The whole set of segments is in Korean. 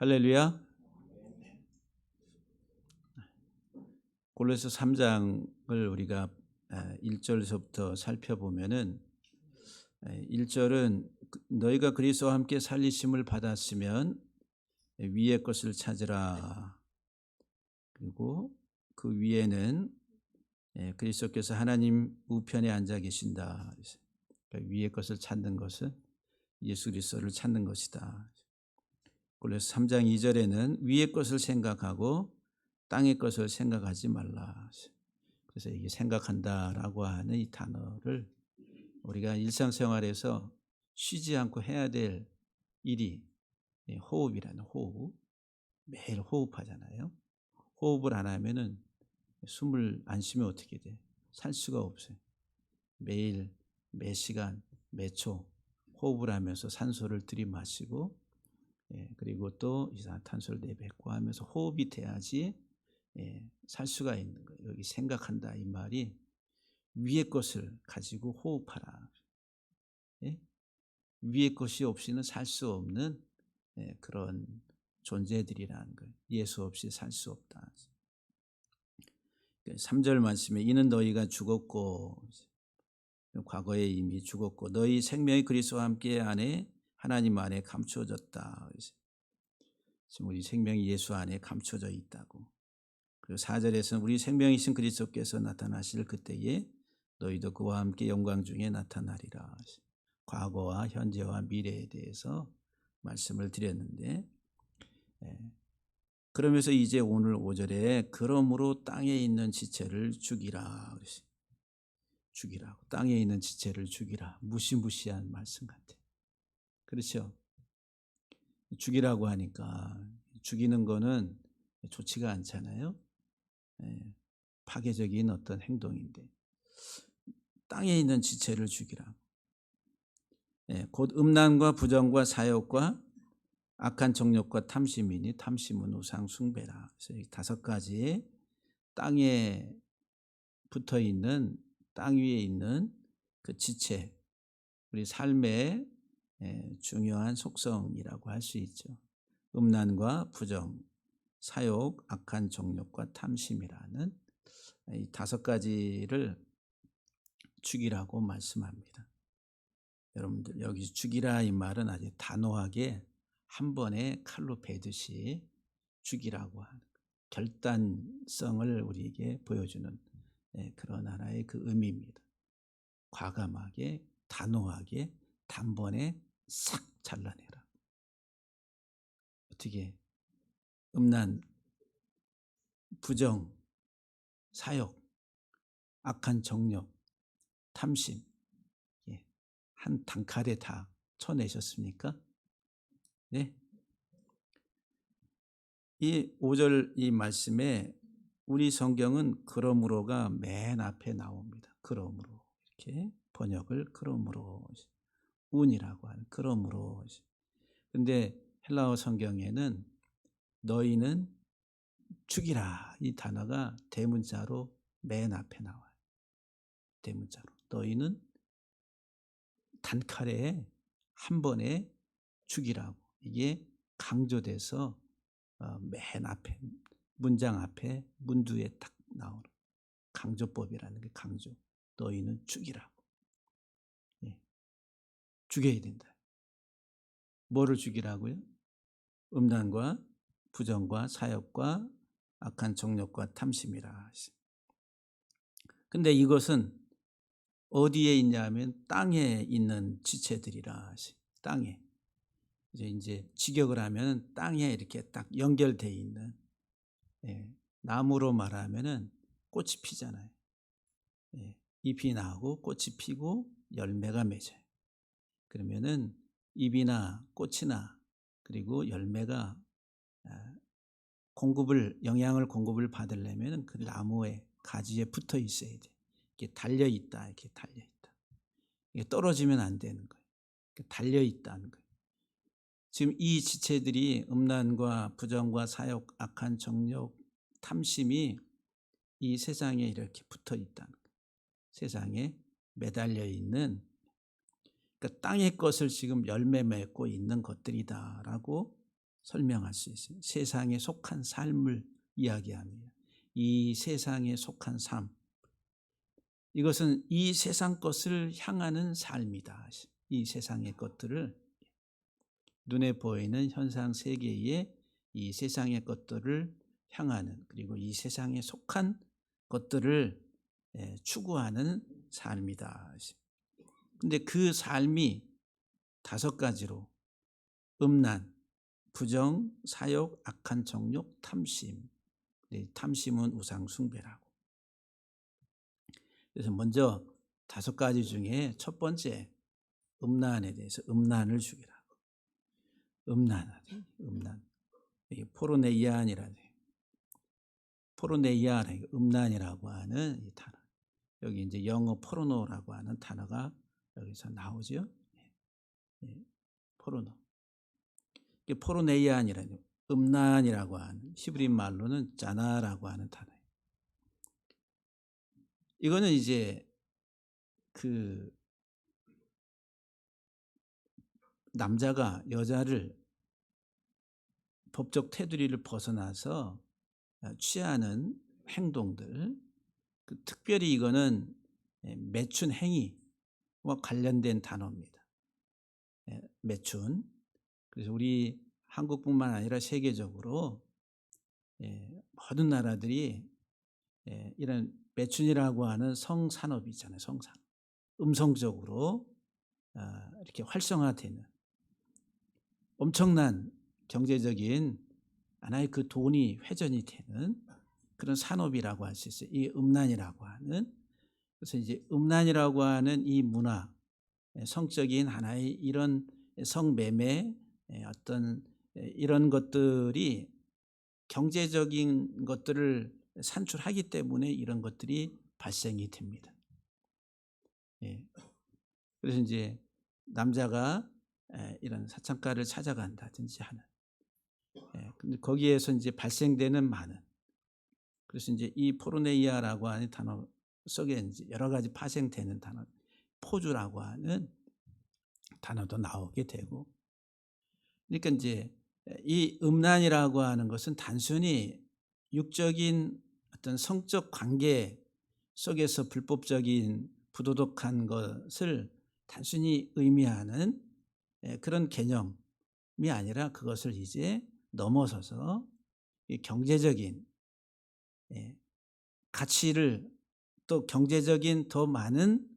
할렐루야. 골로새 3장을 우리가 1절서부터 살펴보면은 1절은 너희가 그리스도와 함께 살리심을 받았으면 위의 것을 찾으라. 그리고 그 위에는 그리스도께서 하나님 우편에 앉아 계신다. 그러니까 위의 것을 찾는 것은 예수 그리스도를 찾는 것이다. 골로새 3장 2절에는 위의 것을 생각하고 땅의 것을 생각하지 말라. 그래서 이게 생각한다라고 하는 이 단어를 우리가 일상생활에서 쉬지 않고 해야 될 일이 호흡이라는 호흡. 매일 호흡하잖아요. 호흡을 안 하면은 숨을 안 쉬면 어떻게 돼? 살 수가 없어요. 매일 매 시간 매 초 호흡을 하면서 산소를 들이마시고 그리고 또 이산화탄소를 내뱉고 하면서 호흡이 돼야지 살 수가 있는 거예요. 여기 생각한다 이 말이 위의 것을 가지고 호흡하라. 위의 것이 없이는 살 수 없는 그런 존재들이라는 거예요. 예수 없이 살 수 없다. 3절 말씀에 이는 너희가 죽었고 과거에 이미 죽었고 너희 생명이 그리스도와 함께 안에 하나님 안에 감추어졌다. 지금 우리 생명이 예수 안에 감춰져 있다고. 그리고 4절에서는 우리 생명이신 그리스도께서 나타나실 그때에 너희도 그와 함께 영광 중에 나타나리라. 과거와 현재와 미래에 대해서 말씀을 드렸는데 그러면서 이제 오늘 5절에 그러므로 땅에 있는 지체를 죽이라. 죽이라고. 땅에 있는 지체를 죽이라. 무시무시한 말씀 같아요. 그렇죠? 죽이라고 하니까 죽이는 거는 좋지가 않잖아요. 파괴적인 어떤 행동인데 땅에 있는 지체를 죽이라. 곧 음란과 부정과 사욕과 악한 정욕과 탐심이니 탐심은 우상 숭배라. 그래서 이 5가지 땅에 붙어 있는 땅 위에 있는 그 지체, 우리 삶의 중요한 속성이라고 할 수 있죠. 음란과 부정, 사욕, 악한 정욕과 탐심이라는 이 5가지를 죽이라고 말씀합니다. 여러분들 여기 죽이라 이 말은 아주 단호하게 한 번에 칼로 베듯이 죽이라고 하는 결단성을 우리에게 보여주는 그런 하나의 그 의미입니다. 과감하게 단호하게 단번에 싹 잘라내라. 어떻게 음란, 부정, 사욕, 악한 정욕, 탐심 한 단칼에 다 쳐내셨습니까? 네. 이 5절 이 말씀에 우리 성경은 그러므로가 맨 앞에 나옵니다. 그러므로 이렇게 번역을 그러므로 운이라고 하는 그러므로. 근데 헬라어 성경에는 너희는 죽이라 이 단어가 대문자로 맨 앞에 나와요. 대문자로 너희는 단칼에 한 번에 죽이라고 이게 강조돼서 맨 앞에 문장 앞에 문두에 딱 나오는 강조법이라는 게 강조. 너희는 죽이라고. 죽여야 된다. 뭐를 죽이라고요? 음란과 부정과 사욕과 악한 정욕과 탐심이라. 근데 이것은 어디에 있냐 하면 땅에 있는 지체들이라. 땅에. 이제 직역을 하면 땅에 이렇게 딱 연결되어 있는 나무로 말하면은 꽃이 피잖아요. 잎이 나고 꽃이 피고 열매가 맺어요. 그러면은 잎이나 꽃이나 그리고 열매가 영양을 공급을 받으려면 그 나무의 가지에 붙어 있어야 돼. 이게 달려 있다, 이렇게 달려 있다. 이게 떨어지면 안 되는 거예요. 달려 있다는 거예요. 지금 이 지체들이 음란과 부정과 사욕, 악한 정욕, 탐심이 이 세상에 이렇게 붙어 있다는 거예요. 세상에 매달려 있는 그러니까 땅의 것을 지금 열매 맺고 있는 것들이다라고 설명할 수 있어요. 세상에 속한 삶을 이야기합니다. 이 세상에 속한 삶. 이것은 이 세상 것을 향하는 삶이다. 이 세상의 것들을 눈에 보이는 현상 세계에 이 세상의 것들을 향하는, 그리고 이 세상에 속한 것들을 추구하는 삶이다. 근데 그 삶이 5가지로 음란, 부정, 사욕, 악한 정욕, 탐심. 탐심은 우상 숭배라고. 그래서 먼저 5가지 중에 첫 번째 음란에 대해서 음란을 죽이라고. 음란. 이게 포르네이안이라는, 포르네이아라는 음란이라고 하는 이 단어. 여기 이제 영어 포르노라고 하는 단어가 여기서 나오죠. 포르노. 이게 포르네이안이라는 음란이라고 하는 히브리 말로는 자나라고 하는 단어예요. 이거는 이제 그 남자가 여자를 법적 테두리를 벗어나서 취하는 행동들, 특별히 이거는 매춘 행위와 관련된 단어입니다. 매춘. 그래서 우리 한국뿐만 아니라 세계적으로 모든 나라들이 이런 매춘이라고 하는 성산업이 있잖아요. 성산업. 음성적으로 이렇게 활성화되는 엄청난 경제적인 하나의 그 돈이 회전이 되는 그런 산업이라고 할 수 있어요. 이 음란이라고 하는. 그래서 이제 음란이라고 하는 이 문화, 성적인 하나의 이런 성매매, 어떤 이런 것들이 경제적인 것들을 산출하기 때문에 이런 것들이 발생이 됩니다. 그래서 이제 남자가 이런 사창가를 찾아간다든지 하는. 근데 거기에서 이제 발생되는 많은. 그래서 이제 이 포르네이아라고 하는 단어 속에 이제 여러 가지 파생되는 단어, 포주라고 하는 단어도 나오게 되고. 그러니까 이제 이 음란이라고 하는 것은 단순히 육적인 어떤 성적 관계 속에서 불법적인 부도덕한 것을 단순히 의미하는 그런 개념이 아니라 그것을 이제 넘어서서 경제적인 가치를, 또 경제적인 더 많은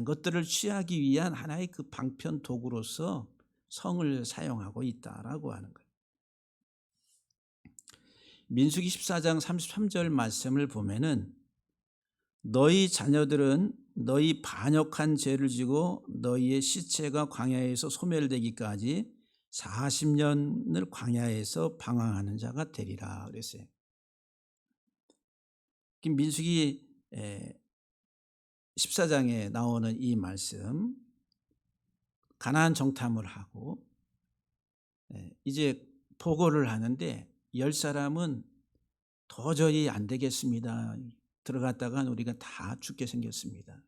것들을 취하기 위한 하나의 그 방편 도구로서 성을 사용하고 있다라고 하는 거예요. 민수기 14장 33절 말씀을 보면은 너희 자녀들은 너희 반역한 죄를 지고 너희의 시체가 광야에서 소멸되기까지 40년을 광야에서 방황하는 자가 되리라 그랬어요. 민수기 14장에 나오는 이 말씀, 가나안 정탐을 하고 이제 보고를 하는데 10사람은 도저히 안 되겠습니다. 들어갔다간 우리가 다 죽게 생겼습니다.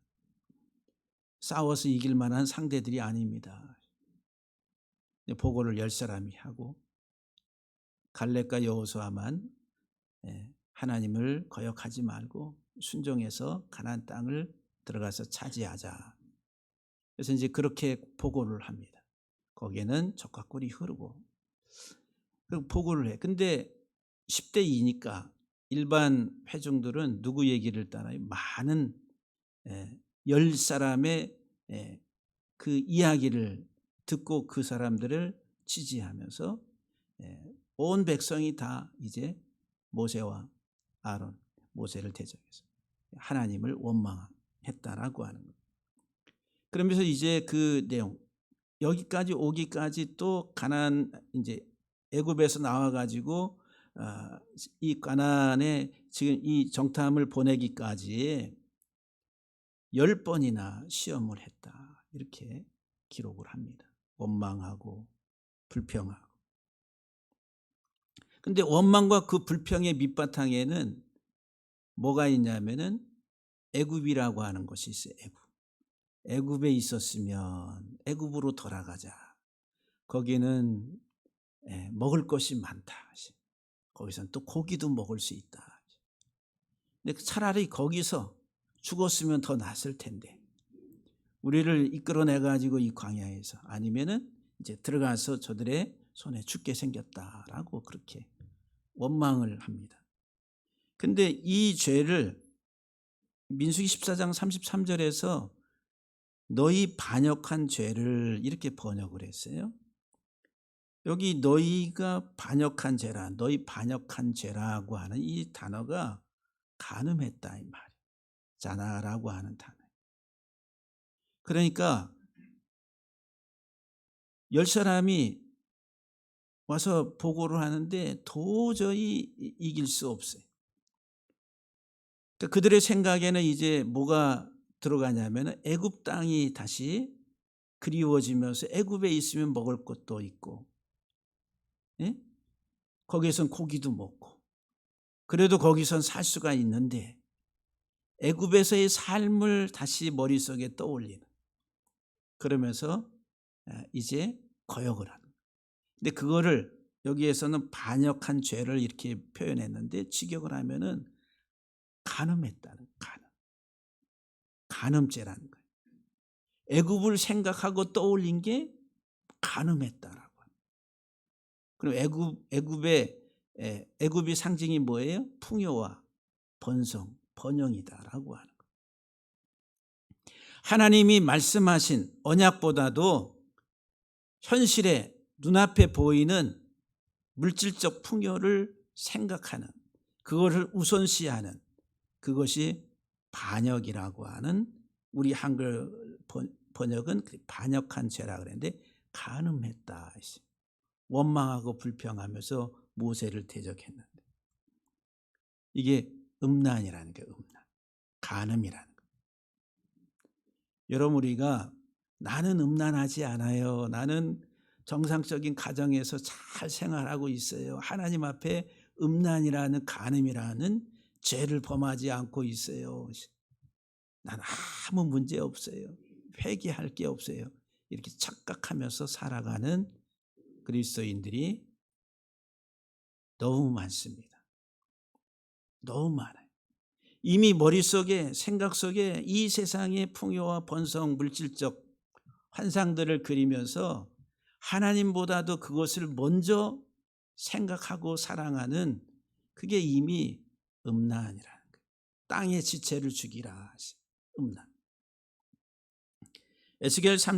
싸워서 이길 만한 상대들이 아닙니다. 보고를 10사람이 하고 갈렙과 여호수아만 하나님을 거역하지 말고 순종해서 가나안 땅을 들어가서 차지하자. 그래서 이제 그렇게 보고를 합니다. 거기에는 젖과 꿀이 흐르고 보고를 해. 근데 10대 2니까 일반 회중들은 누구 얘기를 따라요? 많은 10사람의 그 이야기를 듣고 그 사람들을 지지하면서 온 백성이 다 이제 모세와 아론, 모세를 대적해서 하나님을 원망했다라고 하는 거예요. 그러면서 이제 그 내용, 여기까지 오기까지 또 가나안, 이제 애굽에서 나와 가지고 이 가나안에 지금 이 정탐을 보내기까지 10번이나 시험을 했다, 이렇게 기록을 합니다. 원망하고 불평하고. 근데 원망과 그 불평의 밑바탕에는 뭐가 있냐면은 애굽이라고 하는 것이 있어요. 애굽에 있었으면 애굽으로 돌아가자. 거기는 먹을 것이 많다. 거기선 또 고기도 먹을 수 있다. 근데 차라리 거기서 죽었으면 더 낫을 텐데 우리를 이끌어내 가지고 이 광야에서 아니면은 이제 들어가서 저들의 손에 죽게 생겼다라고 그렇게 원망을 합니다. 근데 이 죄를 민수기 14장 33절에서 너희 반역한 죄를 이렇게 번역을 했어요. 여기 너희가 반역한 죄라, 너희 반역한 죄라고 하는 이 단어가 간음했다 이 말이에요. 자나라고 하는 단어. 그러니까 10사람이 와서 보고를 하는데 도저히 이길 수 없어요. 그러니까 그들의 생각에는 이제 뭐가 들어가냐면 애굽 땅이 다시 그리워지면서 애굽에 있으면 먹을 것도 있고, 예? 거기에선 고기도 먹고, 그래도 거기선 살 수가 있는데 애굽에서의 삶을 다시 머릿속에 떠올리는, 그러면서 이제 거역을 하는. 근데 그거를 여기에서는 반역한 죄를 이렇게 표현했는데 직역을 하면은 간음했다는, 간음죄라는 거예요. 애굽을 생각하고 떠올린 게 간음했다라고. 그리고 애굽의 상징이 뭐예요? 풍요와 번성, 번영이다라고 하는 거예요. 하나님이 말씀하신 언약보다도 현실에 눈앞에 보이는 물질적 풍요를 생각하는, 그것을 우선시하는, 그것이 반역이라고 하는, 우리 한글 번역은 반역한 죄라 그랬는데 간음했다. 원망하고 불평하면서 모세를 대적했는데 이게 음란이라는 게 음란, 간음이라는 거. 여러분 우리가 나는 음란하지 않아요. 나는 정상적인 가정에서 잘 생활하고 있어요. 하나님 앞에 음란이라는 간음이라는 죄를 범하지 않고 있어요. 난 아무 문제 없어요. 회개할 게 없어요. 이렇게 착각하면서 살아가는 그리스도인들이 너무 많습니다. 너무 많아요. 이미 머릿속에, 생각 속에 이 세상의 풍요와 번성, 물질적 환상들을 그리면서 하나님보다도 그것을 먼저 생각하고 사랑하는, 그게 이미 음란이라는 거예요. 땅의 지체를 죽이라. 음란. 에스겔서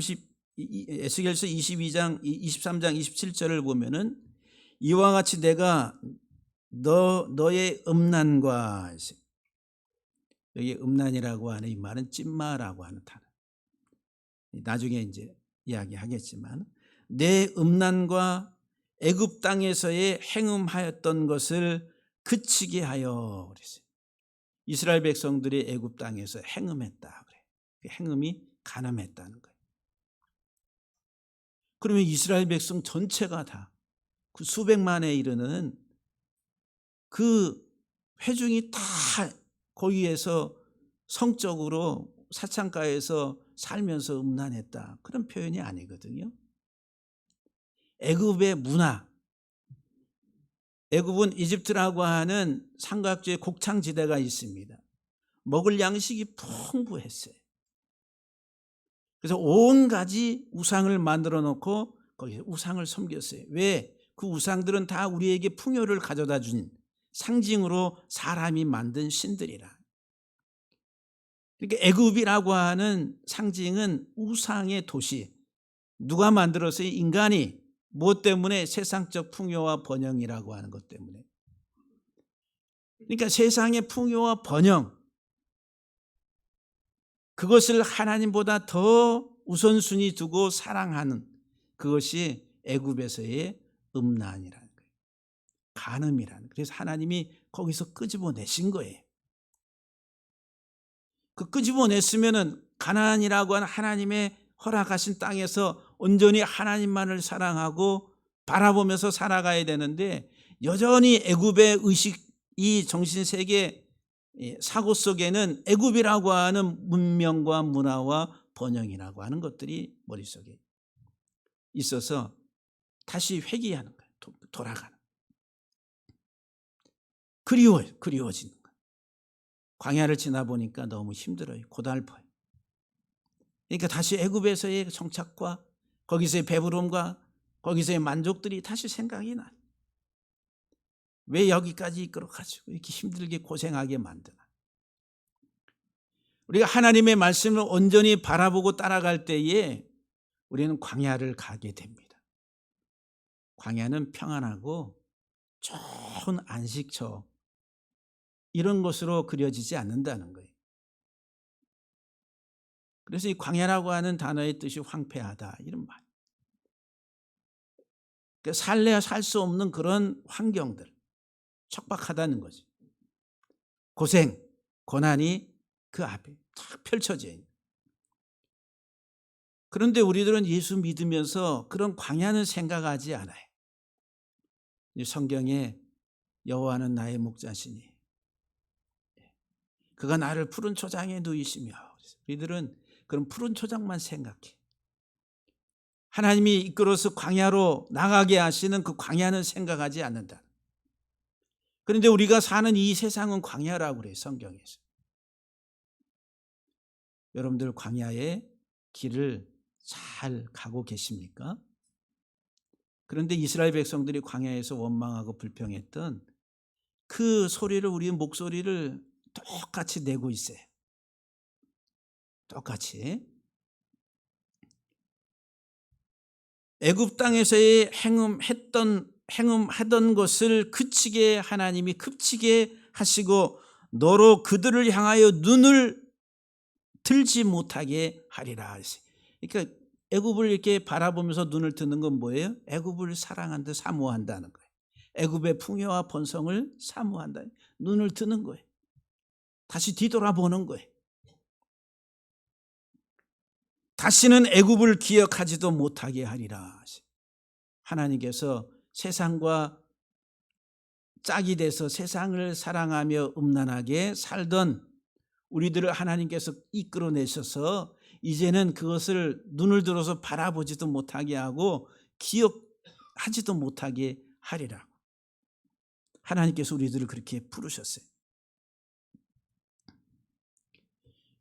22장 23장 27절을 보면은 이와 같이 내가 너의 음란과, 여기 음란이라고 하는 이 말은 찐마라고 하는 단어. 나중에 이제 이야기하겠지만 내 음란과 애굽 땅에서의 행음하였던 것을 그치게 하여 그랬어요. 이스라엘 백성들이 애굽 땅에서 행음했다 그래. 그 행음이 간음했다는 거예요. 그러면 이스라엘 백성 전체가 다 그 수백만에 이르는 그 회중이 다 거기에서 성적으로 사창가에서 살면서 음란했다, 그런 표현이 아니거든요. 애굽의 문화, 애굽은 이집트라고 하는 삼각지의 곡창지대가 있습니다. 먹을 양식이 풍부했어요. 그래서 온 가지 우상을 만들어 놓고 거기에 우상을 섬겼어요. 왜? 그 우상들은 다 우리에게 풍요를 가져다 준 상징으로 사람이 만든 신들이라. 그러니까 애굽이라고 하는 상징은 우상의 도시. 누가 만들었어요? 인간이. 무엇 때문에? 세상적 풍요와 번영이라고 하는 것 때문에. 그러니까 세상의 풍요와 번영, 그것을 하나님보다 더 우선순위 두고 사랑하는, 그것이 애굽에서의 음란이라는 거예요. 간음이라는 거예요. 그래서 하나님이 거기서 끄집어내신 거예요. 그 끄집어냈으면은 가나안이라고 하는 하나님의 허락하신 땅에서 온전히 하나님만을 사랑하고 바라보면서 살아가야 되는데 여전히 애굽의 의식, 이 정신세계 사고 속에는 애굽이라고 하는 문명과 문화와 번영이라고 하는 것들이 머릿속에 있어서 다시 회귀하는 거예요. 돌아가는. 그리워지는 거예요. 광야를 지나 보니까 너무 힘들어요. 고달퍼요. 그러니까 다시 애굽에서의 정착과 거기서의 배부름과 거기서의 만족들이 다시 생각이 나요. 왜 여기까지 이끌어가지고 이렇게 힘들게 고생하게 만드나. 우리가 하나님의 말씀을 온전히 바라보고 따라갈 때에 우리는 광야를 가게 됩니다. 광야는 평안하고 좋은 안식처, 이런 것으로 그려지지 않는다는 거예요. 그래서 이 광야라고 하는 단어의 뜻이 황폐하다, 이런 말. 살래야 살 수 없는 그런 환경들, 척박하다는 거지. 고생, 고난이 그 앞에 탁 펼쳐져 있는. 그런데 우리들은 예수 믿으면서 그런 광야는 생각하지 않아요. 이 성경에 여호와는 나의 목자시니 그가 나를 푸른 초장에 누이시며, 우리들은 그런 푸른 초장만 생각해. 하나님이 이끌어서 광야로 나가게 하시는 그 광야는 생각하지 않는다. 그런데 우리가 사는 이 세상은 광야라고 그래요, 성경에서. 여러분들 광야의 길을 잘 가고 계십니까? 그런데 이스라엘 백성들이 광야에서 원망하고 불평했던 그 소리를, 우리 목소리를 똑같이 내고 있어요. 똑같이. 애굽 땅에서의 행음하던 것을 그치게 하나님이 그치게 하시고 너로 그들을 향하여 눈을 들지 못하게 하리라. 그러니까 애굽을 이렇게 바라보면서 눈을 뜨는 건 뭐예요? 애굽을 사랑한다, 사모한다는 거예요. 애굽의 풍요와 번성을 사모한다. 눈을 뜨는 거예요. 다시 뒤돌아보는 거예요. 다시는 애굽을 기억하지도 못하게 하리라. 하나님께서 세상과 짝이 돼서 세상을 사랑하며 음란하게 살던 우리들을 하나님께서 이끌어내셔서 이제는 그것을 눈을 들어서 바라보지도 못하게 하고 기억하지도 못하게 하리라고. 하나님께서 우리들을 그렇게 부르셨어요.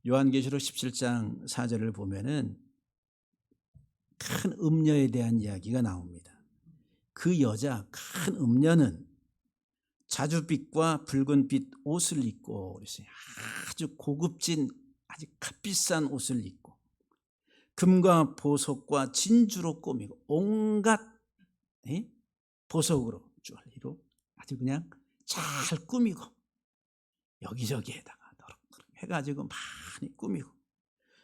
요한계시록 17장 4절을 보면은 큰 음녀에 대한 이야기가 나옵니다. 그 여자, 큰 음녀는 자줏빛과 붉은빛 옷을 입고, 그래서 아주 고급진 아주 값비싼 옷을 입고 금과 보석과 진주로 꾸미고 온갖 보석으로 쫄리로 아주 그냥 잘 꾸미고 여기저기에다가 해가지고 많이 꾸미고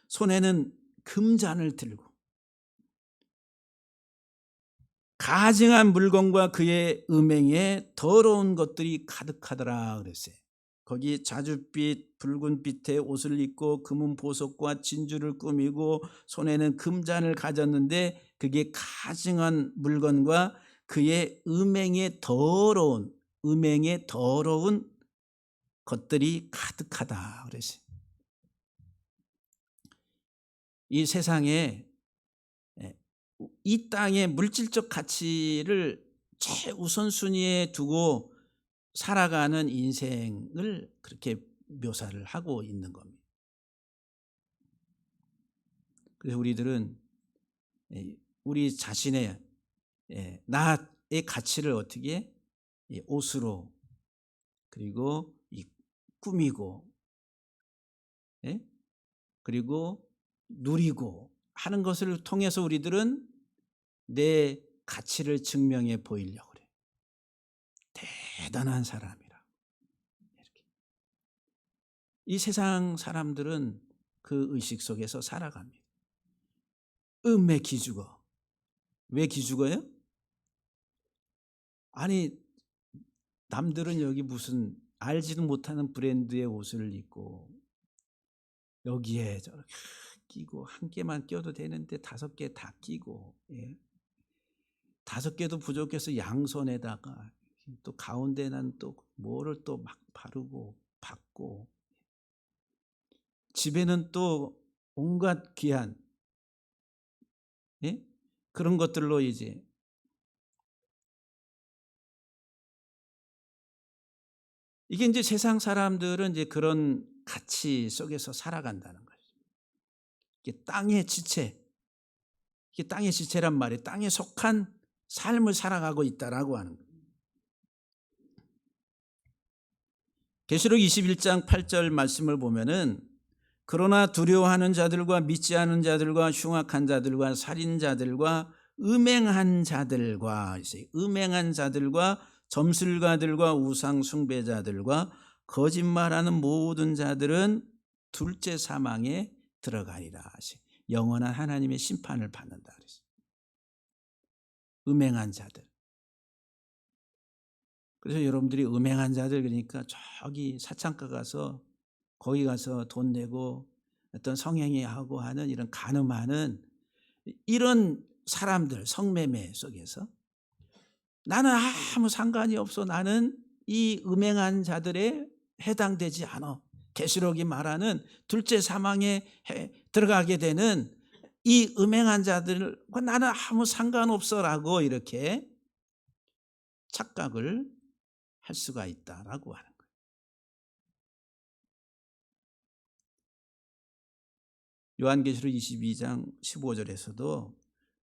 손에는 금잔을 들고 가증한 물건과 그의 음행에 더러운 것들이 가득하더라 그랬어요. 거기 자줏빛 붉은빛의 옷을 입고 금은 보석과 진주를 꾸미고 손에는 금잔을 가졌는데 그게 가증한 물건과 그의 음행에 더러운 것들이 가득하다 그랬어요. 이 세상에 이 땅의 물질적 가치를 최우선순위에 두고 살아가는 인생을 그렇게 묘사를 하고 있는 겁니다. 그래서 우리들은 우리 자신의 나의 가치를 어떻게 옷으로 그리고 꾸미고 그리고 누리고 하는 것을 통해서 우리들은 내 가치를 증명해 보이려고 그래. 대단한 사람이라. 이렇게. 이 세상 사람들은 그 의식 속에서 살아갑니다. 음에 기죽어. 왜 기죽어요? 아니, 남들은 여기 무슨 알지도 못하는 브랜드의 옷을 입고 여기에 저렇게 끼고 한 개만 껴도 되는데 5개 다 끼고 5개도 부족해서 양손에다가 또 가운데는 또 뭐를 또 막 바르고 받고 집에는 또 온갖 귀한 그런 것들로 이제 이게 이제 세상 사람들은 이제 그런 가치 속에서 살아간다는 거죠. 이게 땅의 지체, 이게 땅의 지체란 말이 땅에 속한 삶을 살아가고 있다라고 하는 거예요. 계시록 21장 8절 말씀을 보면은 그러나 두려워하는 자들과 믿지 않은 자들과 흉악한 자들과 살인자들과 음행한 자들과 점술가들과 우상 숭배자들과 거짓말하는 모든 자들은 둘째 사망에 들어가리라 하시. 영원한 하나님의 심판을 받는다 그랬어요. 음행한 자들. 그래서 여러분들이 음행한 자들 그러니까 저기 사창가 가서 거기 가서 돈 내고 어떤 성행위 하고 하는 이런 간음하는 이런 사람들 성매매 속에서 나는 아무 상관이 없어. 나는 이 음행한 자들에 해당되지 않아. 계시록이 말하는 둘째 사망에 들어가게 되는 이 음행한 자들과 나는 아무 상관없어라고 이렇게 착각을 할 수가 있다라고 하는 거예요. 요한계시록 22장 15절에서도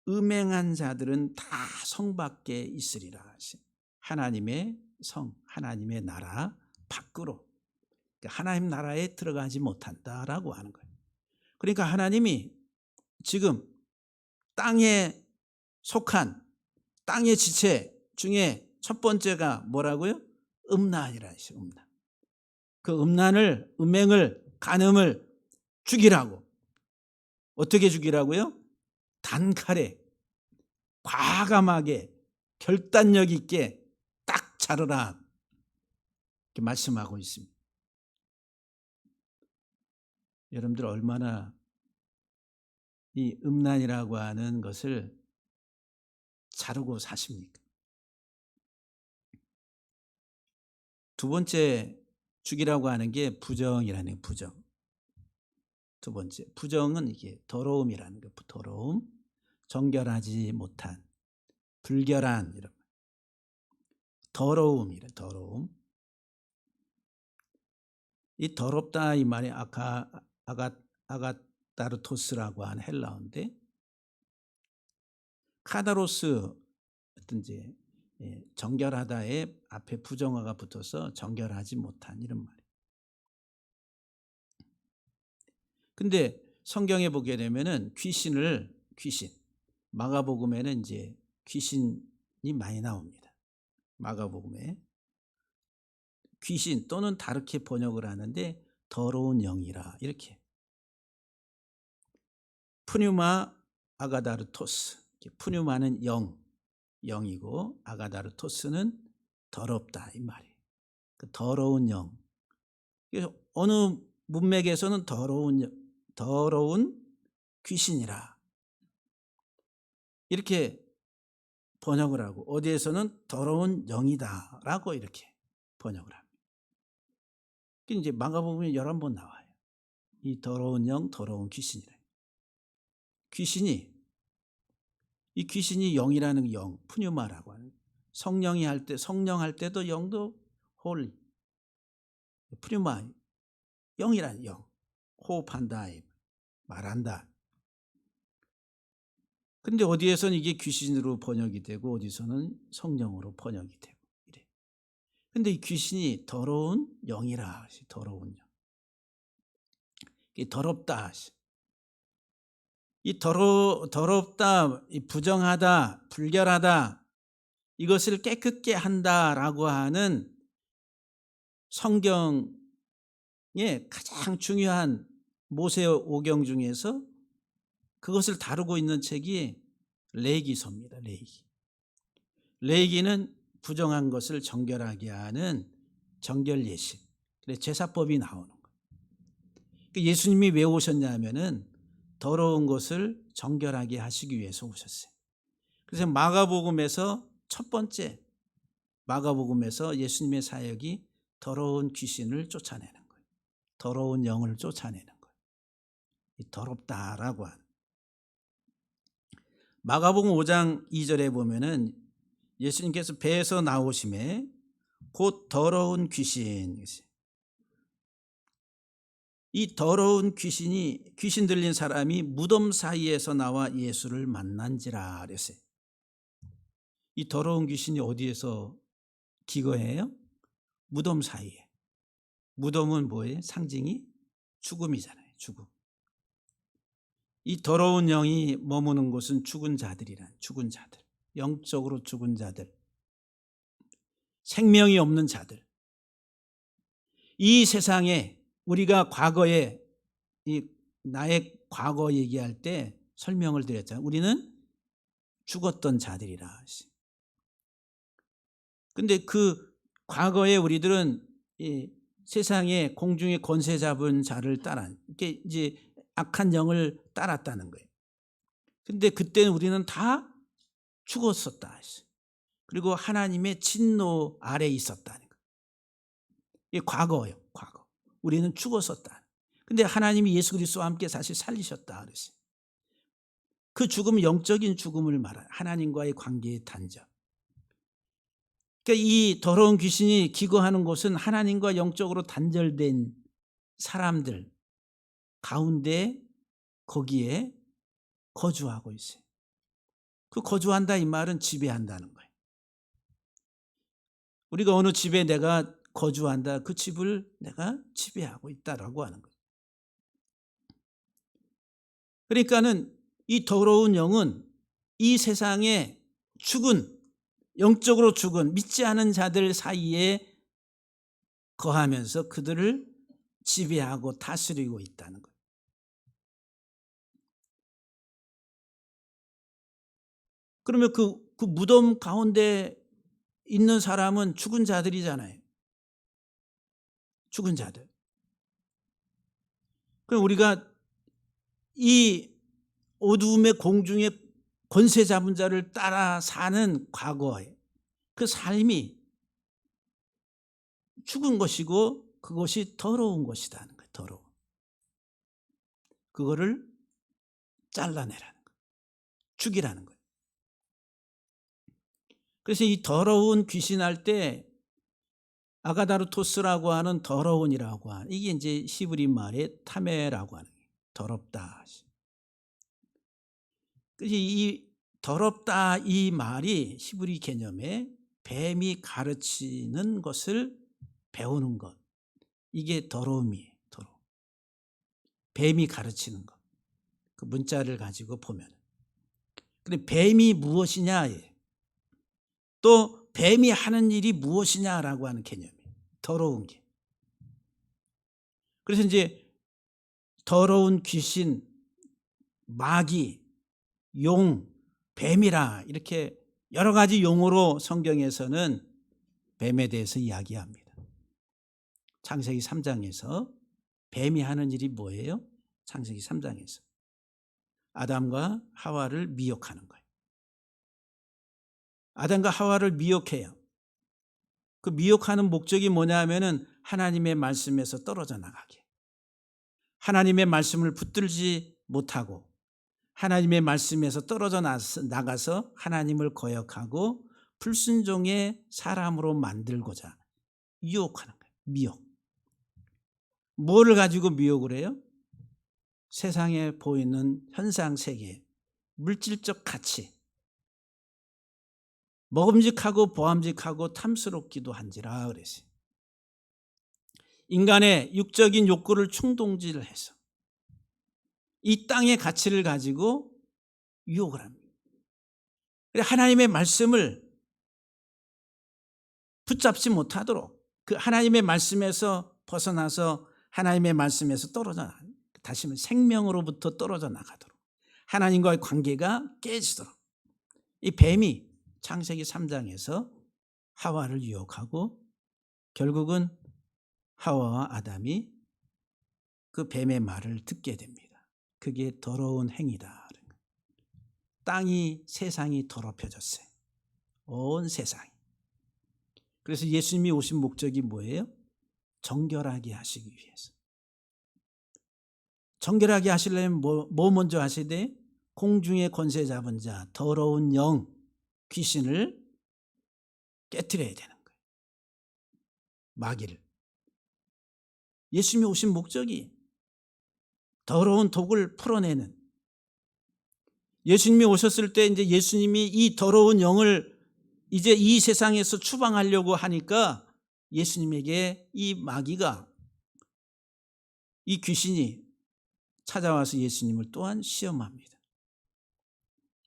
음행한 자들은 다 성 밖에 있으리라 하신 하나님의 성, 하나님의 나라 밖으로 하나님 나라에 들어가지 못한다라고 하는 거예요. 그러니까 하나님이 지금 땅에 속한 땅의 지체 중에 첫 번째가 뭐라고요? 음란이라 하시죠. 음란. 그 음란을, 음행을, 간음을 죽이라고. 어떻게 죽이라고요? 단칼에 과감하게 결단력 있게 딱 자르라 이렇게 말씀하고 있습니다. 여러분들 얼마나 이 음란이라고 하는 것을 자르고 사십니까? 두 번째 죽이라고 하는 게 부정이라는 부정. 두 번째 부정은 이게 더러움이라는 거. 더러움, 정결하지 못한, 불결한 이런 더러움이래. 더러움. 이 더럽다 이 말이 아가다르토스라고 하는 헬라어인데 카다로스 어떤지 정결하다에 앞에 부정어가 붙어서 정결하지 못한 이런 말이에요. 근데 성경에 보게 되면은 귀신 마가복음에는 이제 귀신이 많이 나옵니다. 마가복음에 귀신 또는 다르게 번역을 하는데 더러운 영이라 이렇게 푸뉴마 아가다르토스. 푸뉴마는 영이고 아가다르토스는 더럽다 이 말이에요. 그 더러운 영. 그래서 어느 문맥에서는 더러운 귀신이라 이렇게 번역을 하고 어디에서는 더러운 영이다라고 이렇게 번역을 합니다. 이제 마가복음에 11번 나와요. 이 더러운 영, 더러운 귀신이라. 이 귀신이 영이라는 영, 푸뉴마라고 하는 성령 할 때도 영도 홀리. 푸뉴마, 영이라는 영. 호흡한다, 말한다. 근데 어디에서는 이게 귀신으로 번역이 되고 어디서는 성령으로 번역이 되고 이래. 근데 이 귀신이 더러운 영이라, 더러운 영. 이 더럽다. 이 더럽다, 이 부정하다, 불결하다, 이것을 깨끗게 한다라고 하는 성경의 가장 중요한 모세 오경 중에서 그것을 다루고 있는 책이 레위기서입니다. 레위기는 부정한 것을 정결하게 하는 정결 예식, 제사법이 나오는 거예요. 예수님이 왜 오셨냐면은 더러운 것을 정결하게 하시기 위해서 오셨어요. 그래서 마가복음에서 첫 번째 마가복음에서 예수님의 사역이 더러운 귀신을 쫓아내는 거예요. 더러운 영을 쫓아내는 거예요. 이 더럽다라고 하는. 마가복음 5장 2절에 보면은 예수님께서 배에서 나오심에 곧 더러운 귀신. 이 더러운 귀신 들린 사람이 무덤 사이에서 나와 예수를 만난지라 그랬어요. 이 더러운 귀신이 어디에서 기거해요? 무덤 사이에. 무덤은 뭐예요? 상징이 죽음이잖아요. 죽음. 이 더러운 영이 머무는 곳은 죽은 자들이란, 죽은 자들, 영적으로 죽은 자들, 생명이 없는 자들. 이 세상에 우리가 과거에 나의 과거 얘기할 때 설명을 드렸잖아요. 우리는 죽었던 자들이라. 근데 그 과거에 우리들은 이 세상에 공중에 권세 잡은 자를 따라, 이게 이제 악한 영을 따랐다는 거예요. 근데 그때는 우리는 다 죽었었다. 그리고 하나님의 진노 아래 있었다는 거예요. 이게 과거예요. 과거. 우리는 죽었었다. 근데 하나님이 예수 그리스도와 함께 다시 살리셨다 그랬어요. 그 죽음은 영적인 죽음을 말하는, 하나님과의 관계의 단절. 그러니까 이 더러운 귀신이 기거하는 곳은 하나님과 영적으로 단절된 사람들 가운데 거기에 거주하고 있어요. 그 거주한다 이 말은 지배한다는 거예요. 우리가 어느 집에 내가 거주한다, 그 집을 내가 지배하고 있다라고 하는 거예요. 그러니까는 이 더러운 영은 이 세상에 죽은, 영적으로 죽은 믿지 않은 자들 사이에 거하면서 그들을 지배하고 다스리고 있다는 거예요. 그러면 그 무덤 가운데 있는 사람은 죽은 자들이잖아요. 죽은 자들. 그럼 우리가 이 어두움의 공중에 권세 잡은 자를 따라 사는 과거에 그 삶이 죽은 것이고 그것이 더러운 것이라는 거예요. 더러운. 그거를 잘라내라는 거예요. 죽이라는 거예요. 그래서 이 더러운 귀신할 때 아가다르토스라고 하는 더러운이라고 하는, 이게 이제 히브리 말의 타메라고 하는 거예요. 더럽다. 그래서 이 더럽다 이 말이 히브리 개념에 뱀이 가르치는 것을 배우는 것, 이게 더러움이에요. 더러움. 뱀이 가르치는 것. 그 문자를 가지고 보면. 근데 뱀이 무엇이냐, 또 뱀이 하는 일이 무엇이냐라고 하는 개념이에요. 더러운 게. 그래서 이제 더러운 귀신, 마귀, 용, 뱀이라 이렇게 여러 가지 용어로 성경에서는 뱀에 대해서 이야기합니다. 창세기 3장에서 뱀이 하는 일이 뭐예요? 창세기 3장에서 아담과 하와를 미혹하는 거예요. 아담과 하와를 미혹해요. 그 미혹하는 목적이 뭐냐 하면은 하나님의 말씀에서 떨어져 나가게. 하나님의 말씀을 붙들지 못하고 하나님의 말씀에서 떨어져 나가서 하나님을 거역하고 불순종의 사람으로 만들고자 유혹하는 거예요. 미혹. 뭐를 가지고 미혹을 해요? 세상에 보이는 현상 세계, 물질적 가치, 먹음직하고 보암직하고 탐스럽기도 한지라 그랬어요. 인간의 육적인 욕구를 충동질을 해서 이 땅의 가치를 가지고 유혹을 합니다. 하나님의 말씀을 붙잡지 못하도록, 그 하나님의 말씀에서 벗어나서 하나님의 말씀에서 떨어져 나가, 다시 말하면 생명으로부터 떨어져 나가도록, 하나님과의 관계가 깨지도록 이 뱀이 창세기 3장에서 하와를 유혹하고 결국은 하와와 아담이 그 뱀의 말을 듣게 됩니다. 그게 더러운 행위다. 땅이, 세상이 더럽혀졌어요. 온 세상이. 그래서 예수님이 오신 목적이 뭐예요? 정결하게 하시기 위해서. 정결하게 하시려면 뭐 먼저 하셔야 돼? 공중의 권세 잡은 자, 더러운 영, 귀신을 깨트려야 되는 거예요. 마귀를. 예수님이 오신 목적이 더러운 독을 풀어내는, 예수님이 오셨을 때 이제 예수님이 이 더러운 영을 이제 이 세상에서 추방하려고 하니까 예수님에게 이 마귀가, 이 귀신이 찾아와서 예수님을 또한 시험합니다.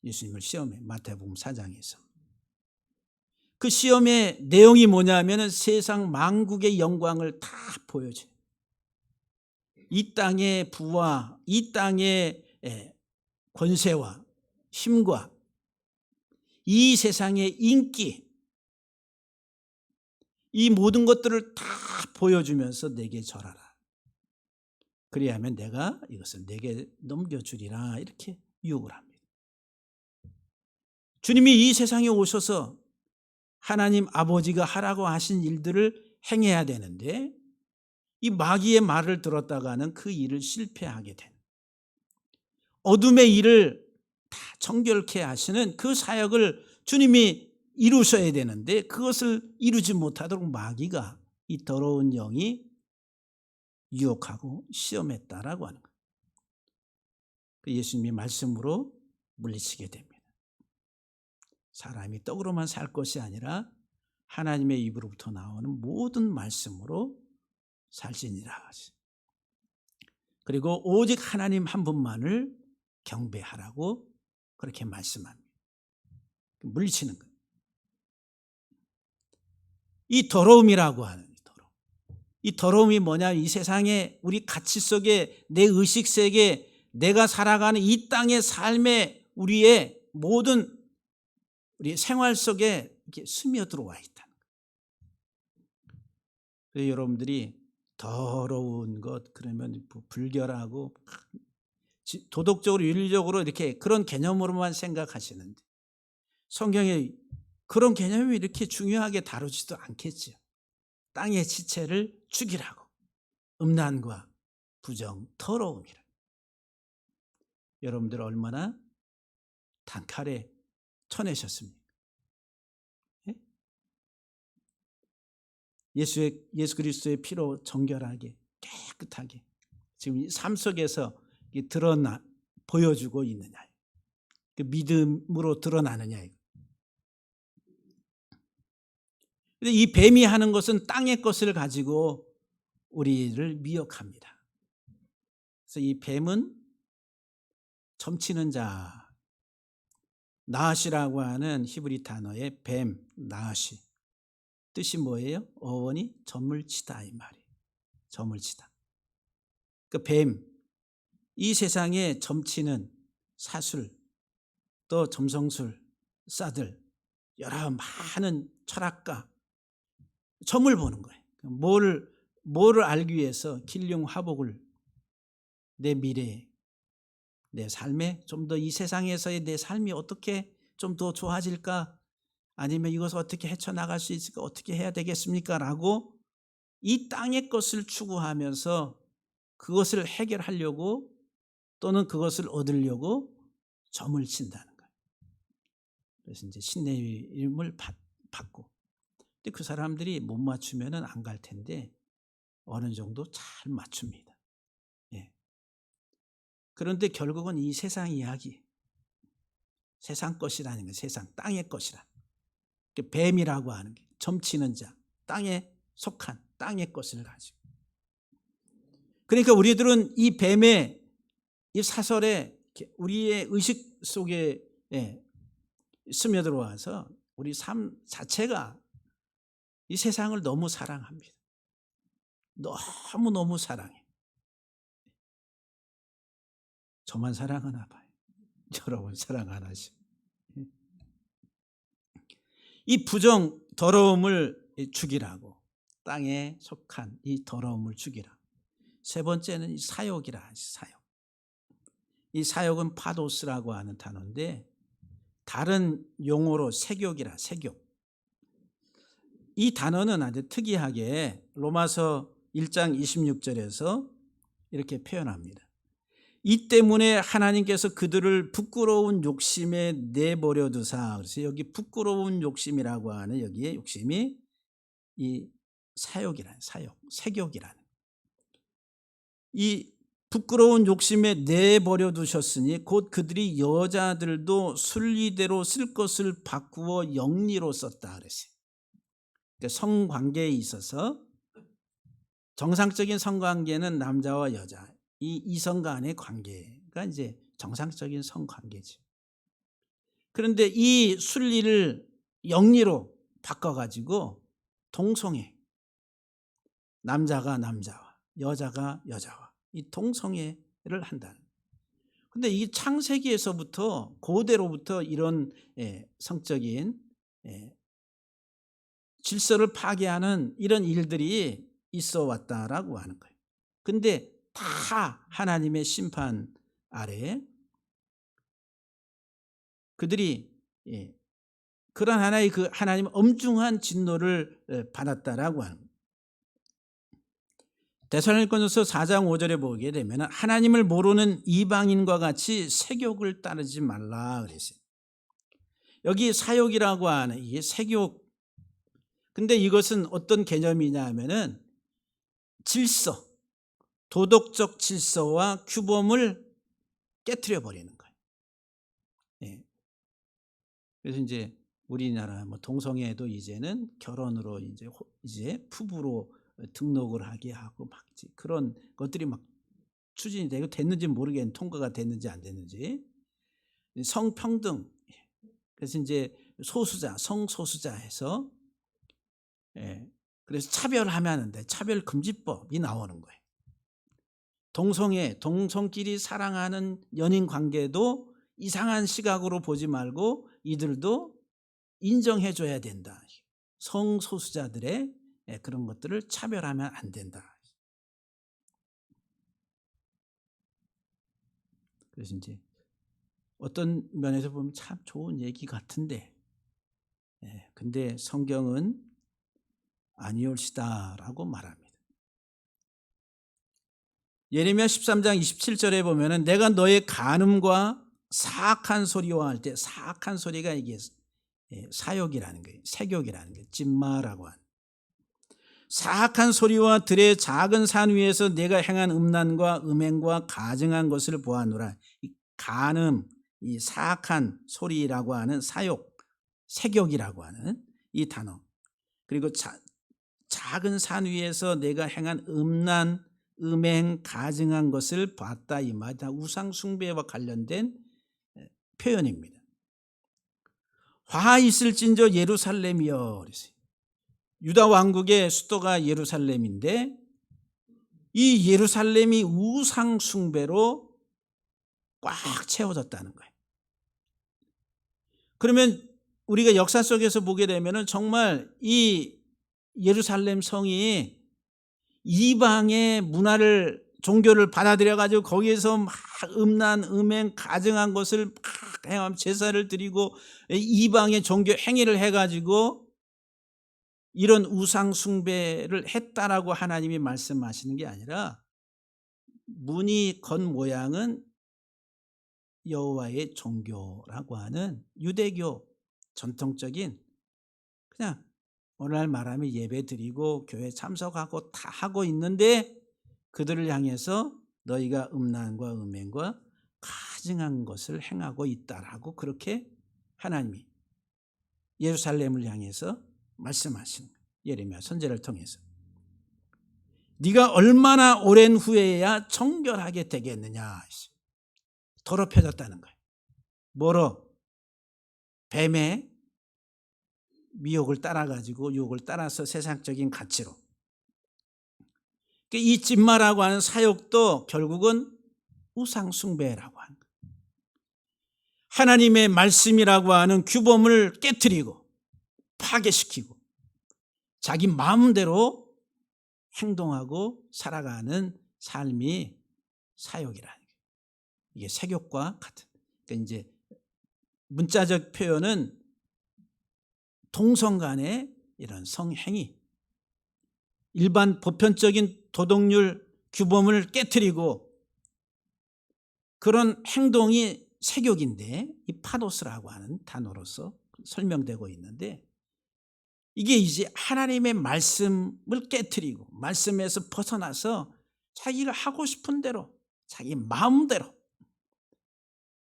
예수님을 시험해. 마태복음 4장에서. 그 시험의 내용이 뭐냐면은 세상 만국의 영광을 다 보여줘요. 이 땅의 부와 이 땅의 권세와 힘과 이 세상의 인기, 이 모든 것들을 다 보여주면서 내게 절하라. 그리하면 내가 이것을 내게 넘겨주리라. 이렇게 유혹을 합니다. 주님이 이 세상에 오셔서 하나님 아버지가 하라고 하신 일들을 행해야 되는데 이 마귀의 말을 들었다가는 그 일을 실패하게 되는, 어둠의 일을 다 정결케 하시는 그 사역을 주님이 이루셔야 되는데 그것을 이루지 못하도록 마귀가, 이 더러운 영이 유혹하고 시험했다라고 하는 거예요. 예수님이 말씀으로 물리치게 됩니다. 사람이 떡으로만 살 것이 아니라 하나님의 입으로부터 나오는 모든 말씀으로 살지니라. 그리고 오직 하나님 한 분만을 경배하라고 그렇게 말씀합니다. 물리치는 거예요. 이 더러움이라고 하는 이 더러움이 뭐냐? 이 세상에 우리 가치 속에, 내 의식 세계, 내가 살아가는 이 땅의 삶의 우리의 모든 우리 생활 속에 이렇게 스며들어와 있다는 거예요. 그래서 여러분들이 더러운 것 그러면 불결하고 도덕적으로 윤리적으로 이렇게 그런 개념으로만 생각하시는데 성경에 그런 개념이 이렇게 중요하게 다루지도 않겠죠. 땅의 지체를 죽이라고, 음란과 부정, 더러움이라. 여러분들 얼마나 단칼에 쳐내셨습니까? 예? 예수 그리스도의 피로 정결하게 깨끗하게 지금 삶 속에서 보여주고 있느냐, 그 믿음으로 드러나느냐. 이 뱀이 하는 것은 땅의 것을 가지고 우리를 미혹합니다. 그래서 이 뱀은 점치는 자, 나앗이라고 하는 히브리 단어의 뱀, 나앗이 뜻이 뭐예요? 어원이 저물치다 이 말이에요. 저물치다. 그 뱀, 이 세상에 점치는 사술, 또 점성술, 사들, 여러 많은 철학가 점을 보는 거예요. 뭐를 알기 위해서 길흉화복을, 내 미래, 내 삶에 좀 더 이 세상에서의 내 삶이 어떻게 좀 더 좋아질까? 아니면 이것을 어떻게 헤쳐나갈 수 있을까? 어떻게 해야 되겠습니까? 라고 이 땅의 것을 추구하면서 그것을 해결하려고 또는 그것을 얻으려고 점을 친다는 거예요. 그래서 이제 신내림을 받고, 근데 그 사람들이 못 맞추면 안 갈 텐데 어느 정도 잘 맞춥니다. 예. 그런데 결국은 이 세상 이야기, 세상 것이라는 거예요. 세상, 땅의 것이라. 뱀이라고 하는 게 점치는 자, 땅에 속한 땅의 것을 가지고. 그러니까 우리들은 이 뱀의 이 사설에 우리의 의식 속에 스며들어와서 우리 삶 자체가 이 세상을 너무 사랑합니다. 너무너무 사랑해. 저만 사랑하나 봐요. 여러분 사랑 안 하죠. 이 부정, 더러움을 죽이라고, 땅에 속한 이 더러움을 죽이라. 세 번째는 이 사욕이라 하지, 사욕. 이 사욕은 파도스라고 하는 단어인데 다른 용어로 색욕이라, 색욕. 이 단어는 아주 특이하게 로마서 1장 26절에서 이렇게 표현합니다. 이 때문에 하나님께서 그들을 부끄러운 욕심에 내버려 두사. 그래서 여기 부끄러운 욕심이라고 하는 여기에 욕심이 이 사욕이라는 사욕, 색욕이라는 이 부끄러운 욕심에 내버려 두셨으니 곧 그들이 여자들도 순리대로 쓸 것을 바꾸어 영리로 썼다 그랬어요. 그러니까 성관계에 있어서 정상적인 성관계는 남자와 여자, 이 이성 간의 관계가 이제 정상적인 성관계죠. 그런데 이 순리를 영리로 바꿔가지고 동성애, 남자가 남자와 여자가 여자와 이 동성애를 한다는. 근데 이 창세기에서부터 고대로부터 이런 성적인 질서를 파괴하는 이런 일들이 있어 왔다라고 하는 거예요. 근데 다 하나님의 심판 아래 그들이 그런 하나의 그 하나님 엄중한 진노를 받았다라고 하는 거예요. 데살로니가전서 4장 5절에 보게 되면 하나님을 모르는 이방인과 같이 색욕을 따르지 말라 그랬어요. 여기 사욕이라고 하는 이게 색욕. 근데 이것은 어떤 개념이냐 하면은 질서, 도덕적 질서와 규범을 깨트려 버리는 거예요. 예. 그래서 이제 우리나라 뭐 동성애도 이제는 결혼으로 이제 부부로 등록을 하게 하고 막 그런 것들이 막 추진이 되고 됐는지 모르겠는 통과가 됐는지 안 됐는지 성평등 그래서 이제 소수자 성소수자에서 그래서 차별하면 하는데 차별금지법이 나오는 거예요. 동성애 동성끼리 사랑하는 연인 관계도 이상한 시각으로 보지 말고 이들도 인정해 줘야 된다. 성소수자들의 그런 것들을 차별하면 안 된다. 그래서 이제 어떤 면에서 보면 참 좋은 얘기 같은데 근데 성경은 아니올시다라고 말합니다. 예레미야 13장 27절에 보면은 내가 너의 간음과 사악한 소리와 할 때 사악한 소리가 이게 사욕이라는 거예요. 색욕이라는 거예요. 찜마라고 하는. 사악한 소리와 들의 작은 산 위에서 내가 행한 음란과 음행과 가증한 것을 보아노라. 이 간음, 이 사악한 소리라고 하는 사욕, 색욕이라고 하는 이 단어. 그리고 작은 산 위에서 내가 행한 음란, 음행, 가증한 것을 봤다 이 말. 다 우상 숭배와 관련된 표현입니다. 화 있을진저 예루살렘이여 그랬어요. 유다 왕국의 수도가 예루살렘인데 이 예루살렘이 우상 숭배로 꽉 채워졌다는 거예요. 그러면 우리가 역사 속에서 보게 되면은 정말 이 예루살렘 성이 이방의 문화를 종교를 받아들여 가지고 거기에서 막 음란, 음행, 가증한 것을 막 행하면 제사를 드리고 이방의 종교 행위를 해 가지고 이런 우상 숭배를 했다라고 하나님이 말씀하시는 게 아니라 무늬 겉모양은 여호와의 종교라고 하는 유대교 전통적인 그냥 오늘날 말하면 예배 드리고 교회 참석하고 다 하고 있는데 그들을 향해서 너희가 음란과 음행과 가증한 것을 행하고 있다라고 그렇게 하나님이 예루살렘을 향해서 말씀하시는 거예요. 예레미야 선지자를 통해서. 네가 얼마나 오랜 후에야 정결하게 되겠느냐. 더럽혀졌다는 거예요. 뭐로? 뱀의 미혹을 따라가지고 유혹을 따라서 세상적인 가치로. 이 찜마라고 하는 사욕도 결국은 우상 숭배라고 하는 거예요. 하나님의 말씀이라고 하는 규범을 깨트리고 파괴시키고 자기 마음대로 행동하고 살아가는 삶이 사욕이라는 거예요. 이게 색욕과 같은. 그러니까 이제 문자적 표현은 동성 간의 이런 성행위, 일반 보편적인 도덕률 규범을 깨트리고 그런 행동이 색욕인데 이 파도스라고 하는 단어로서 설명되고 있는데 이게 이제 하나님의 말씀을 깨트리고 말씀에서 벗어나서 자기가 하고 싶은 대로 자기 마음대로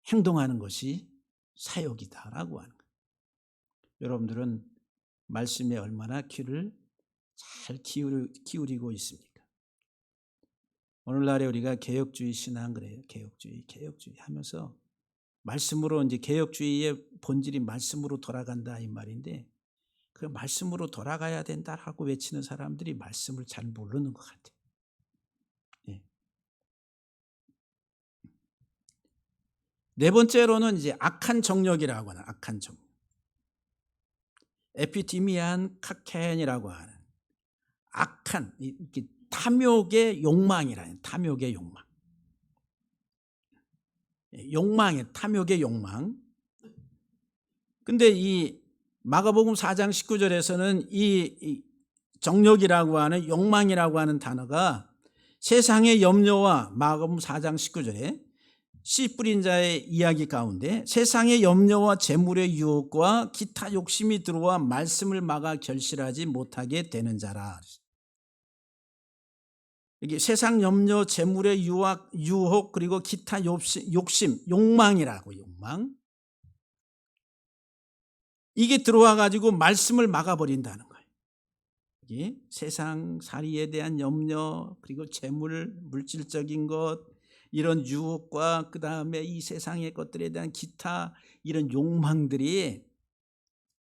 행동하는 것이 사역이다라고 하는 거예요. 여러분들은 말씀에 얼마나 귀를 잘 기울이고 있습니까? 오늘날에 우리가 개혁주의 신앙 그래요. 개혁주의 하면서 말씀으로 이제 개혁주의의 본질이 말씀으로 돌아간다 이 말인데 그 말씀으로 돌아가야 된다라고 외치는 사람들이 말씀을 잘 모르는 것 같아요. 예. 네 번째로는 이제 악한 정욕이라고 하는 악한 정욕. 에피티미안 카켄이라고 하는 악한 이렇게 탐욕의 욕망이라는 탐욕의 욕망. 탐욕의 욕망. 근데 이 마가복음 4장 19절에서는 이 정욕이라고 하는 욕망이라고 하는 단어가 세상의 염려와 마가복음 4장 19절에 씨 뿌린 자의 이야기 가운데 세상의 염려와 재물의 유혹과 기타 욕심이 들어와 말씀을 막아 결실하지 못하게 되는 자라. 이게 세상 염려, 재물의 유혹 그리고 기타 욕심, 욕망이라고 욕망. 이게 들어와 가지고 말씀을 막아버린다는 거예요. 이게 세상 살이에 대한 염려 그리고 재물, 물질적인 것 이런 유혹과 그다음에 이 세상의 것들에 대한 기타 이런 욕망들이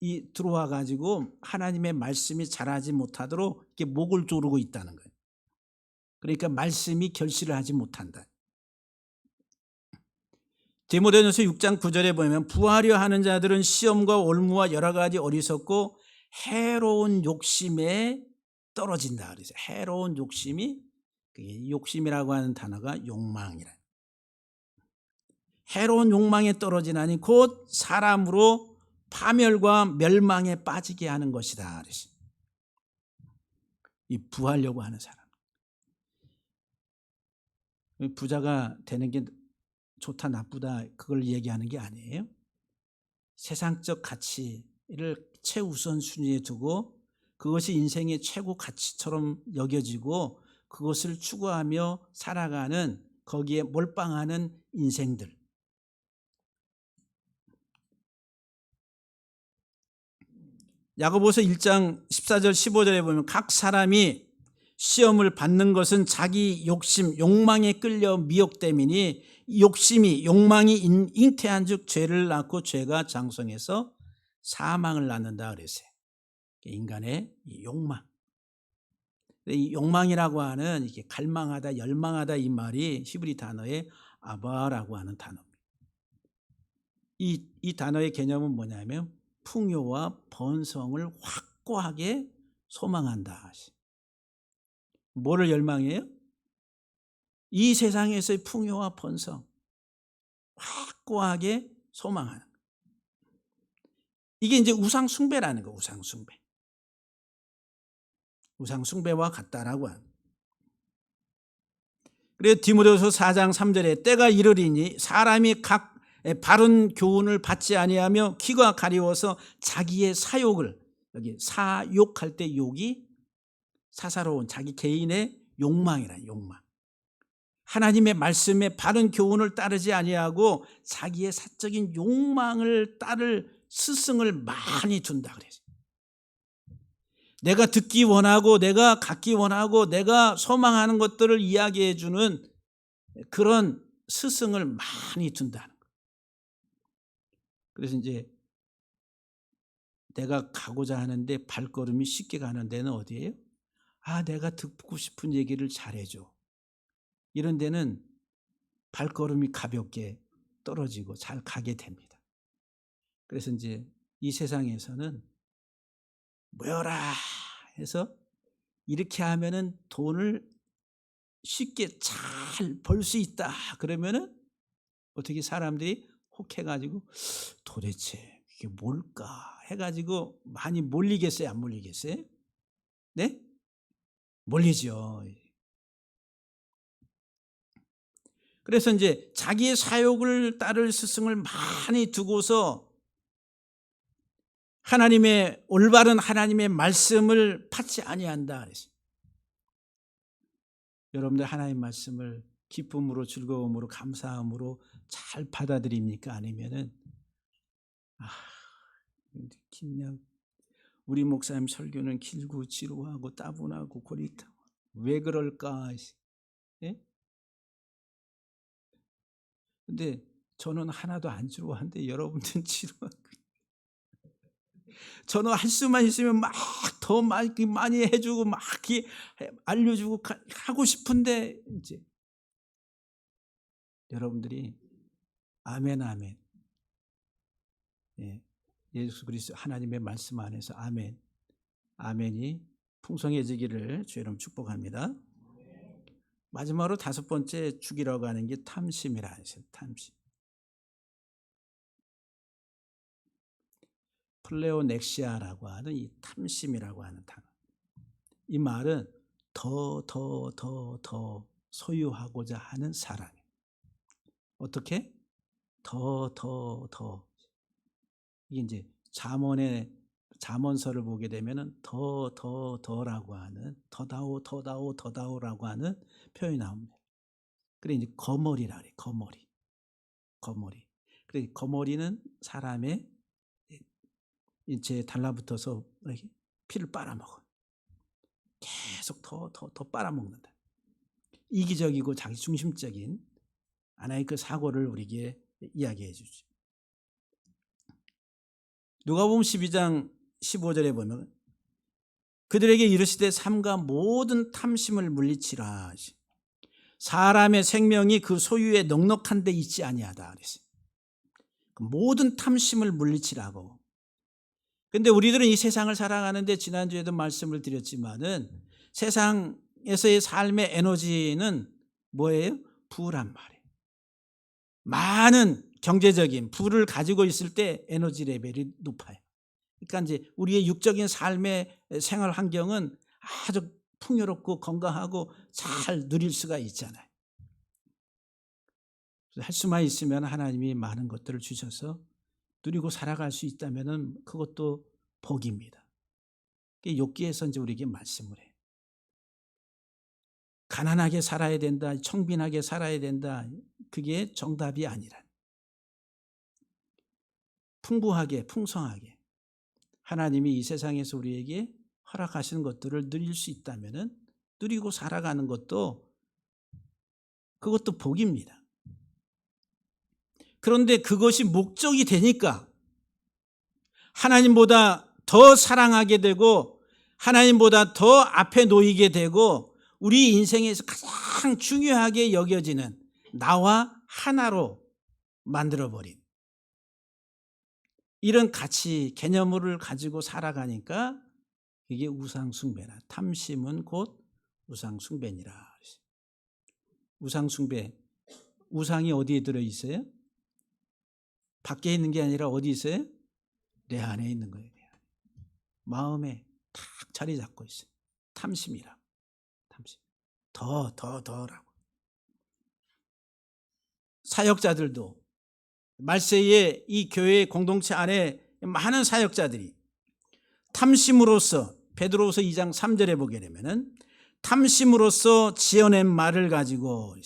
이 들어와 가지고 하나님의 말씀이 자라지 못하도록 이렇게 목을 조르고 있다는 거예요. 그러니까 말씀이 결실을 하지 못한다. 디모데전서 6장 9절에 보면 부하려 하는 자들은 시험과 올무와 여러 가지 어리석고 해로운 욕심에 떨어진다 그래서 해로운 욕심이 욕심이라고 하는 단어가 욕망이라. 해로운 욕망에 떨어지나니 곧 사람으로 파멸과 멸망에 빠지게 하는 것이다. 그래서 이 부하려고 하는 사람. 부자가 되는 게 좋다 나쁘다 그걸 얘기하는 게 아니에요. 세상적 가치를 최우선순위에 두고 그것이 인생의 최고 가치처럼 여겨지고 그것을 추구하며 살아가는 거기에 몰빵하는 인생들. 야고보서 1장 14절 15절에 보면 각 사람이 시험을 받는 것은 자기 욕심, 욕망에 끌려 미혹됨이니 욕망이 잉태한 즉 죄를 낳고 죄가 장성해서 사망을 낳는다 그랬어요. 인간의 이 욕망. 이 욕망이라고 하는 이게 갈망하다, 열망하다 이 말이 히브리 단어의 아바라고 하는 단어입니다. 이 단어의 개념은 뭐냐면 풍요와 번성을 확고하게 소망한다. 뭐를 열망해요? 이 세상에서의 풍요와 번성 확고하게 소망하는 거. 이게 이제 우상 숭배라는 거. 우상 숭배. 우상 숭배와 같다라고 하는. 그래서 디모데후서 4장 3절에 때가 이르리니 사람이 각 바른 교훈을 받지 아니하며 귀가 가리워서 자기의 사욕을 여기 사욕할 때 욕이 사사로운 자기 개인의 욕망이란 욕망. 하나님의 말씀에 바른 교훈을 따르지 아니하고 자기의 사적인 욕망을 따를 스승을 많이 둔다 그래서. 내가 듣기 원하고 내가 갖기 원하고 내가 소망하는 것들을 이야기해 주는 그런 스승을 많이 둔다는 거예요. 그래서 이제 내가 가고자 하는데 발걸음이 쉽게 가는 데는 어디예요? 내가 듣고 싶은 얘기를 잘해줘. 이런 데는 발걸음이 가볍게 떨어지고 잘 가게 됩니다. 그래서 이제 이 세상에서는 모여라 해서 이렇게 하면은 돈을 쉽게 잘 벌 수 있다. 그러면은 어떻게 사람들이 혹해가지고 도대체 이게 뭘까 해가지고 많이 몰리겠어요? 안 몰리겠어요? 네? 몰리죠. 그래서 이제 자기의 사욕을 따를 스승을 많이 두고서 하나님의 올바른 하나님의 말씀을 받지 아니한다 그랬어요. 여러분들 하나님 말씀을 기쁨으로 즐거움으로 감사함으로 잘 받아들입니까? 아니면은 그냥 우리 목사님 설교는 길고 지루하고 따분하고 고리타고 왜 그럴까? 예? 근데 저는 하나도 안 지루한데 여러분들은 지루하고, 저는 할 수만 있으면 막 더 많이 해주고 막 알려주고 하고 싶은데 이제 여러분들이 아멘 아멘, 예, 예수 그리스도 하나님의 말씀 안에서 아멘 아멘이 풍성해지기를 주의 이름 축복합니다. 마지막으로 5번째 죽이라고 하는 게 탐심이라 했어요. 탐심. 플레오넥시아라고 하는 이 탐심이라고 하는 단어. 이 말은 더 소유하고자 하는 사랑. 어떻게? 더. 이게 이제 잠언서를 보게 되면은 더라고 하는 더다오라고 하는 표현이 나옵니다. 그래 이제 거머리라 그래. 거머리. 그래 거머리는 사람의 인체에 달라붙어서 피를 빨아먹어. 계속 더 빨아먹는다. 이기적이고 자기중심적인 하나의 그 사고를 우리에게 이야기해 주죠. 누가복음 12장 15절에 보면 그들에게 이르시되 삼가 모든 탐심을 물리치라. 사람의 생명이 그 소유에 넉넉한 데 있지 아니하다 그랬어요. 모든 탐심을 물리치라고. 근데 우리들은 이 세상을 살아가는데 지난주에도 말씀을 드렸지만은 세상에서의 삶의 에너지는 뭐예요? 부란 말이에요. 많은 경제적인 부를 가지고 있을 때 에너지 레벨이 높아요. 그러니까 이제 우리의 육적인 삶의 생활 환경은 아주 풍요롭고 건강하고 잘 누릴 수가 있잖아요. 할 수만 있으면 하나님이 많은 것들을 주셔서 누리고 살아갈 수 있다면 그것도 복입니다. 욥기에서 이제 우리에게 말씀을 해요. 가난하게 살아야 된다, 청빈하게 살아야 된다. 그게 정답이 아니라 풍부하게 풍성하게 하나님이 이 세상에서 우리에게 허락하시는 것들을 누릴 수 있다면 누리고 살아가는 것도 그것도 복입니다. 그런데 그것이 목적이 되니까 하나님보다 더 사랑하게 되고 하나님보다 더 앞에 놓이게 되고 우리 인생에서 가장 중요하게 여겨지는 나와 하나로 만들어버린 이런 가치 개념을 가지고 살아가니까 이게 우상숭배라. 탐심은 곧 우상숭배니라. 우상숭배, 우상이 어디에 들어있어요? 밖에 있는 게 아니라 어디 있어요? 내 안에 있는 거예요. 마음에 탁 자리 잡고 있어요. 탐심이라. 탐심. 더라고. 사역자들도 말세에 이 교회 공동체 안에 많은 사역자들이 탐심으로써 베드로후서 2장 3절에 보게 되면은 탐심으로써 지어낸 말을 가지고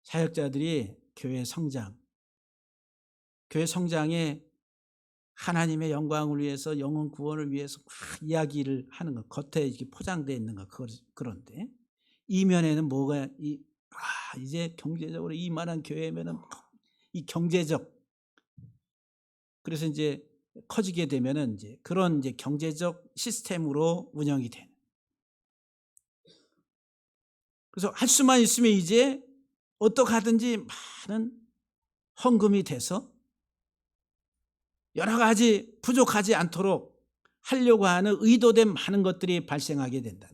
사역자들이 교회 성장에 하나님의 영광을 위해서 영혼 구원을 위해서 막 이야기를 하는 것, 겉에 이렇게 포장되어 있는 것. 그런데 이면에는 뭐가 이제 경제적으로 이만한 교회면은 이 경제적, 그래서 이제 커지게 되면은 이제 그런 이제 경제적 시스템으로 운영이 되는. 그래서 할 수만 있으면 이제 어떻게 하든지 많은 헌금이 돼서 여러 가지 부족하지 않도록 하려고 하는 의도된 많은 것들이 발생하게 된다.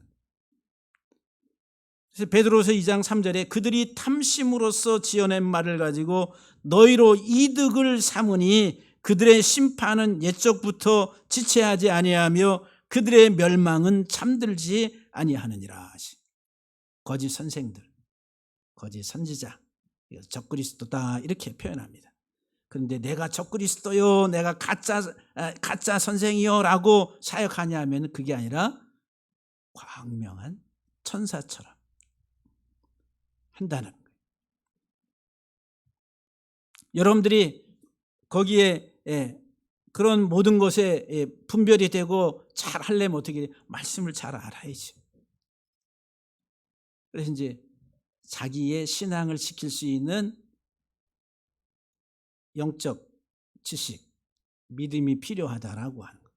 그래서 베드로서 2장 3절에 그들이 탐심으로써 지어낸 말을 가지고 너희로 이득을 삼으니 그들의 심판은 옛적부터 지체하지 아니하며 그들의 멸망은 잠들지 아니하느니라. 거짓 선생들, 거짓 선지자, 적그리스도다 이렇게 표현합니다. 그런데 내가 적그리스도요, 내가 가짜 선생이요라고 사역하냐 하면 그게 아니라 광명한 천사처럼 한다는 거예요. 여러분들이 거기에 그런 모든 것에 분별이 되고 잘 하려면 어떻게 말씀을 잘 알아야지. 그래서 이제 자기의 신앙을 지킬 수 있는 영적 지식, 믿음이 필요하다라고 하는 거예요.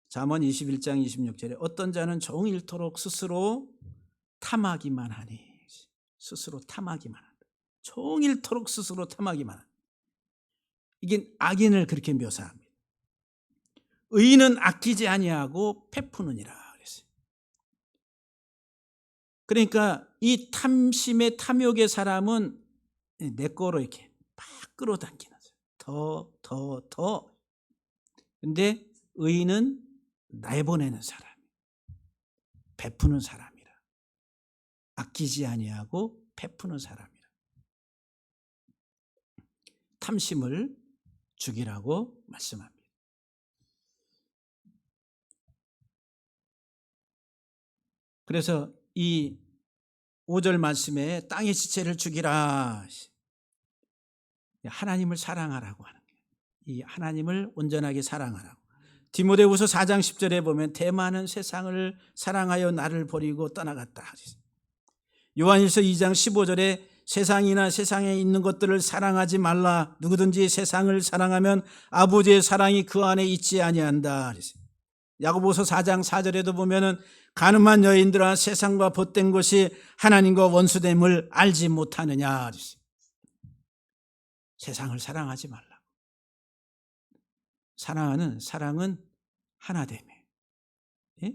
잠언 21장 26절에 어떤 자는 종일토록 스스로 탐하기만 하니, 스스로 탐하기만 한다. 종일토록 스스로 탐하기만 한다. 이게 악인을 그렇게 묘사합니다. 의인은 아끼지 아니하고 베푸느니라 그랬어요. 그러니까 이 탐심의 탐욕의 사람은 내 거로 이렇게 막 끌어당기는 거예요. 더. 근데 의인은 내보내는 사람, 베푸는 사람이라. 아끼지 아니하고 베푸는 사람이라. 탐심을 죽이라고 말씀합니다. 그래서 이 5절 말씀에 땅의 지체를 죽이라. 하나님을 사랑하라고 하는 거예요. 이 하나님을 온전하게 사랑하라고. 디모데후서 4장 10절에 보면 대만은 세상을 사랑하여 나를 버리고 떠나갔다. 요한일서 2장 15절에 세상이나 세상에 있는 것들을 사랑하지 말라. 누구든지 세상을 사랑하면 아버지의 사랑이 그 안에 있지 아니한다. 야고보서 4장 4절에도 보면은 가늠한 여인들아 세상과 벗된 것이 하나님과 원수됨을 알지 못하느냐. 세상을 사랑하지 말라. 사랑은 하나됨에. 예?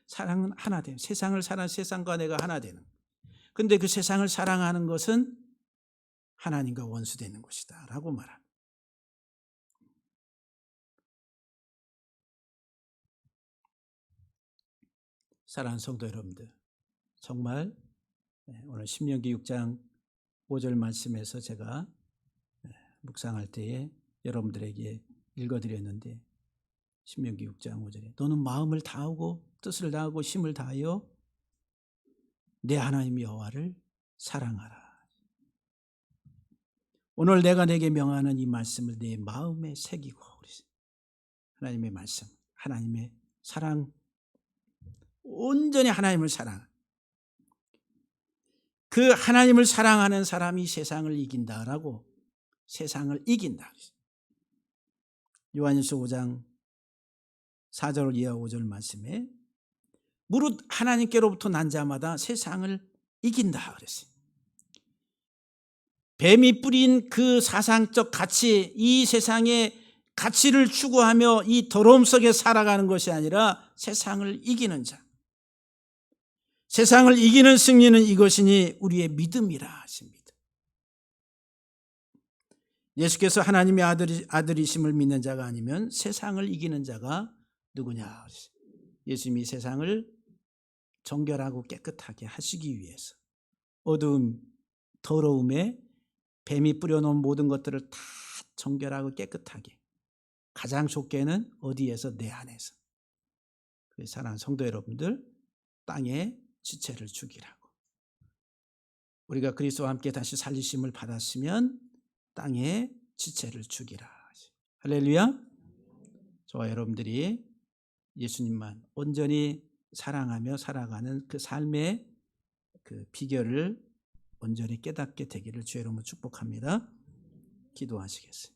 사랑은 하나됨. 세상을 사랑, 세상과 내가 하나 되는. 근데 그 세상을 사랑하는 것은 하나님과 원수되는 것이다 라고 말합니다. 사랑하는 성도 여러분들, 정말 오늘 신명기 6장 5절 말씀에서 제가 묵상할 때에 여러분들에게 읽어드렸는데, 신명기 6장 5절에 너는 마음을 다하고 뜻을 다하고 힘을 다하여 내 하나님 여호와를 사랑하라. 오늘 내가 내게 명하는 이 말씀을 내 마음에 새기고, 하나님의 말씀, 하나님의 사랑, 온전히 하나님을 사랑. 그 하나님을 사랑하는 사람이 세상을 이긴다라고, 세상을 이긴다. 요한일서 5장 4절 이하 5절 말씀에 무릇 하나님께로부터 난 자마다 세상을 이긴다 그랬어요. 뱀이 뿌린 그 사상적 가치, 이 세상의 가치를 추구하며 이 더러움 속에 살아가는 것이 아니라 세상을 이기는 자, 세상을 이기는 승리는 이것이니 우리의 믿음이라 하십니다. 예수께서 하나님의 아들이심을 믿는 자가 아니면 세상을 이기는 자가 누구냐. 예수님이 세상을 정결하고 깨끗하게 하시기 위해서 어두움, 더러움에 뱀이 뿌려놓은 모든 것들을 다 정결하고 깨끗하게, 가장 좋게는 어디에서? 내 안에서. 사랑하는 성도 여러분들, 땅에 지체를 죽이라고. 우리가 그리스도와 함께 다시 살리심을 받았으면 땅에 지체를 죽이라. 할렐루야. 저와 여러분들이 예수님만 온전히 사랑하며 살아가는 그 삶의 그 비결을 온전히 깨닫게 되기를 주의 이름으로 축복합니다. 기도하시겠습니다.